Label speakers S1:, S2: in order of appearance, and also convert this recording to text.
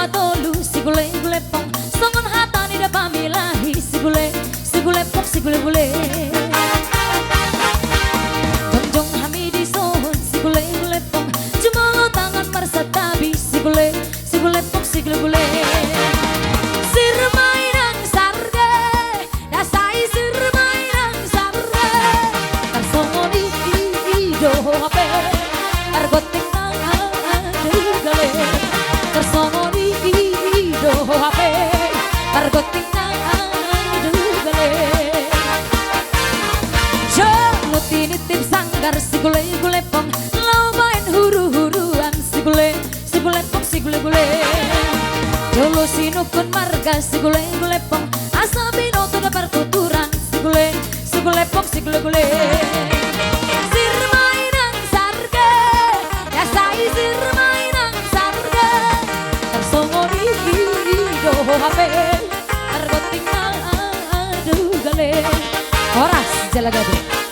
S1: tolu si gule pong songon hatani da pamilahi si gule pong si gule Jongjong hamidi sohon si gule pong jumolo tangan marsatabi si gule pong si gule sir mainang sarge dasai sir mainang sarge kasongoni ido hape argoting nang adugale kasongoni ido hape argoting nang adugale jo nitip sanggar si gule pong lobain huru-huruan si gule pong si gule Jolo sinukun marga si gule pong asabino tuh dapat tuturan si gule pong si gule sir mainang sarga ya sai sir mainang sarga tersongoni ido hape argoting nang adugale oras jalagadu